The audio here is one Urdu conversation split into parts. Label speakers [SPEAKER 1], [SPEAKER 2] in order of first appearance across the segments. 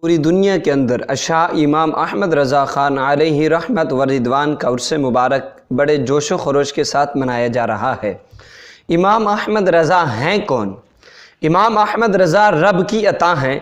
[SPEAKER 1] پوری دنیا کے اندر اشاع امام احمد رضا خان علیہ رحمت و رضوان کا عرص مبارک بڑے جوش و خروش کے ساتھ منایا جا رہا ہے۔ امام احمد رضا ہیں کون؟ امام احمد رضا رب کی عطا ہیں۔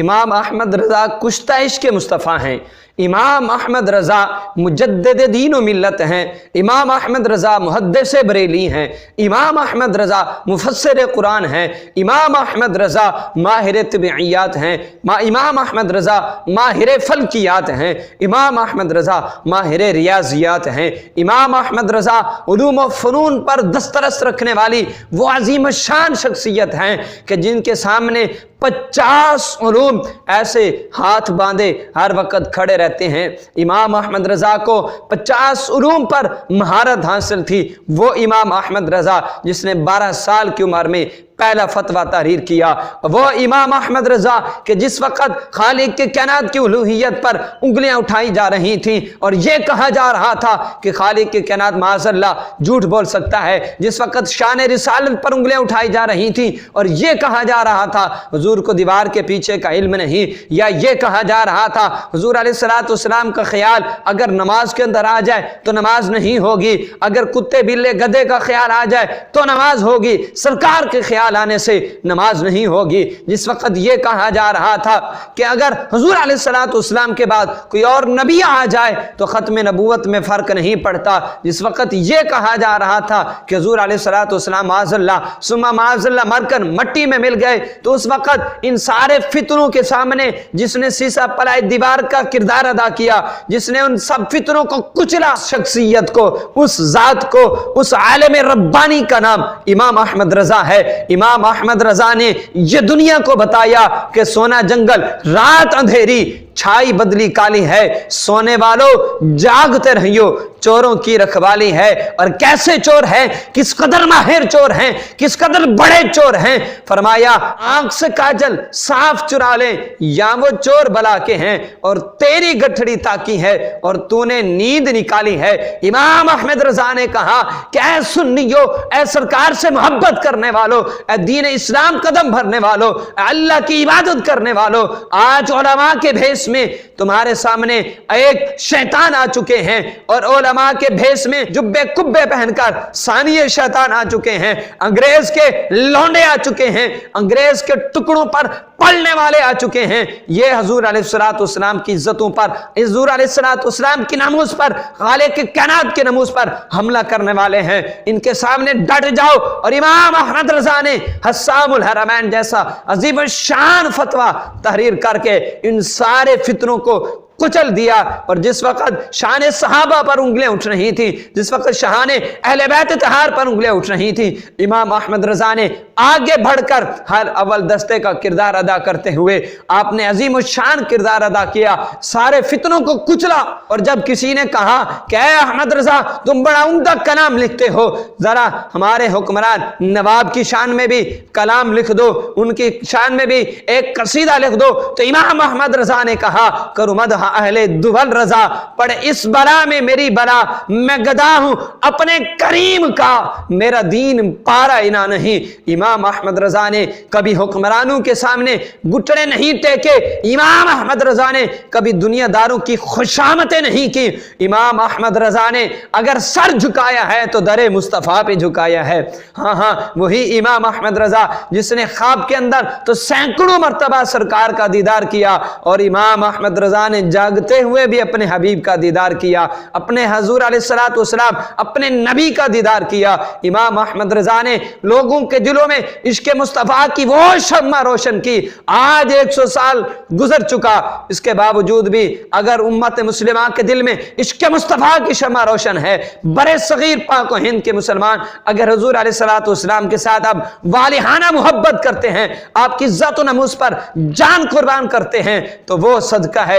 [SPEAKER 1] امام احمد رضا کشتہ عشق مصطفیٰ ہیں۔ امام احمد رضا مجدد دین و ملت ہیں۔ امام احمد رضا محدث بریلی ہیں۔ امام احمد رضا مفسر قرآن ہیں۔ امام احمد رضا ماہر طبعیات ہیں۔ امام احمد رضا ماہر فلکیات ہیں۔ امام احمد رضا ماہر ریاضیات ہیں۔ امام احمد رضا علوم و فنون پر دسترس رکھنے والی وہ عظیم الشان شخصیت ہیں کہ جن کے سامنے 50 علوم ایسے ہاتھ باندھے ہر وقت کھڑے رہتے ہیں۔ امام احمد رضا کو 50 علوم پر مہارت حاصل تھی۔ وہ امام احمد رضا جس نے 12 سال کی عمر میں پہلا فتویٰ تحریر کیا، وہ امام احمد رضا کہ جس وقت خالق کے کائنات کی الوہیت پر انگلیاں اٹھائی جا رہی تھیں اور یہ کہا جا رہا تھا کہ خالق کے کائنات معاذ اللہ جھوٹ بول سکتا ہے، جس وقت شان رسالت پر انگلیاں اٹھائی جا رہی تھیں اور یہ کہا جا رہا تھا حضور کو دیوار کے پیچھے کا علم نہیں، یا یہ کہا جا رہا تھا حضور علیہ الصلوۃ والسلام کا خیال اگر نماز کے اندر آ جائے تو نماز نہیں ہوگی، اگر کتے بلے گدھے کا خیال آ جائے تو نماز ہوگی، سرکار کے خیال آنے سے نماز نہیں ہوگی، جس وقت یہ کہا جا رہا تھا کہ اگر حضور علیہ الصلوۃ والسلام کے بعد کوئی اور نبی آ جائے تو ختم نبوت میں فرق نہیں پڑتا، جس وقت یہ کہا جا رہا تھا کہ حضور علیہ الصلوۃ والسلام معاذ اللہ ثم معاذ اللہ مر کر مٹی میں مل گئے، تو اس وقت ان سارے فتنوں کے سامنے جس نے سیسا پلائے دیوار کا کردار ادا کیا، جس نے ان سب فتنوں کو کچلا، شخصیت کو، اس ذات کو، اس عالم ربانی کا نام امام احمد رضا ہے۔ امام احمد رضا نے یہ دنیا کو بتایا کہ سونا جنگل رات اندھیری چھائی بدلی کالی ہے، سونے والوں جاگتے رہیو چوروں کی رکھوالی ہے۔ اور کیسے چور ہیں، کس قدر ماہر چور ہیں، کس قدر بڑے چور ہیں، فرمایا آنکھ سے کاجل صاف چرا لیں یا وہ چور بلا کے ہیں اور تیری گٹھڑی تاکی ہے اور تو نے نیند نکالی ہے۔ امام احمد رضا نے کہا کہ اے سنیو، اے سرکار سے محبت کرنے والو، اے دین اسلام قدم بھرنے والو، اے اللہ کی عبادت کرنے والو، آج علماء کے بھیس میں تمہارے سامنے ایک شیطان آ چکے ہیں اور علماء کے بھیس میں جبے کبے پہن کر ثانیے شیطان آ چکے ہیں، انگریز کے لونڈے آ چکے ہیں، انگریز کے ٹکڑوں پر پڑھنے والے آ چکے ہیں۔ یہ حضور علیہ الصلوۃ والسلام کی عزتوں پر، حضور علیہ الصلوۃ والسلام کی ناموس پر، خالق کے کائنات کے ناموس پر حملہ کرنے والے ہیں۔ ان کے سامنے ڈٹ جاؤ۔ اور امام احمد رضا نے حسام الحرمین جیسا عظیم الشان فتویٰ تحریر کر کے ان سارے فتنوں کو کچل دیا۔ اور جس وقت شان صحابہ پر انگلیاں اٹھ رہی تھی، جس وقت شان اہل بیت طہار پر انگلیاں اٹھ رہی تھی، امام احمد رضا نے آگے بڑھ کر ہر اول دستے کا کردار ادا کرتے ہوئے آپ نے عظیم الشان کردار ادا کیا، سارے فتنوں کو کچلا۔ اور جب کسی نے کہا کہ اے احمد رضا تم بڑا عمدہ کلام لکھتے ہو، ذرا ہمارے حکمران نواب کی شان میں بھی کلام لکھ دو، ان کی شان میں بھی ایک قصیدہ لکھ دو، تو امام احمد رضا نے کہا کرو مدح اہل دول رضا، پڑھ اس بلا میں میری بلا، میں گدا ہوں اپنے کریم کا، میرا دین پارا انا نہیں۔ امام احمد رضا نے کبھی حکمرانوں کے سامنے گھٹنے نہیں ٹیکے، امام احمد رضا نے کبھی دنیا داروں کی خوشامتیں نہیں کی۔ امام احمد رضا نے اگر سر جھکایا ہے تو در مصطفیٰ پہ جھکایا ہے۔ ہاں وہی امام احمد رضا جس نے خواب کے اندر تو سینکڑوں مرتبہ سرکار کا دیدار کیا، اور امام احمد رضا نے جاگتے ہوئے بھی اپنے حبیب کا دیدار کیا، اپنے حضور علیہ الصلوۃ والسلام اپنے نبی کا دیدار کیا۔ امام احمد رضا نے لوگوں کے دلوں میں عشق مصطفیٰ کی وہ شمع روشن کی۔ آج 100 سال گزر چکا، اس کے باوجود بھی اگر امت مسلمہ کے دل میں عشق مصطفیٰ کی شمع روشن ہے، برے صغیر پاک و ہند کے مسلمان اگر حضور علیہ الصلوۃ والسلام کے ساتھ اب والہانہ محبت کرتے ہیں، آپ کی عزت و ناموس پر جان قربان کرتے ہیں، تو وہ صدقہ ہے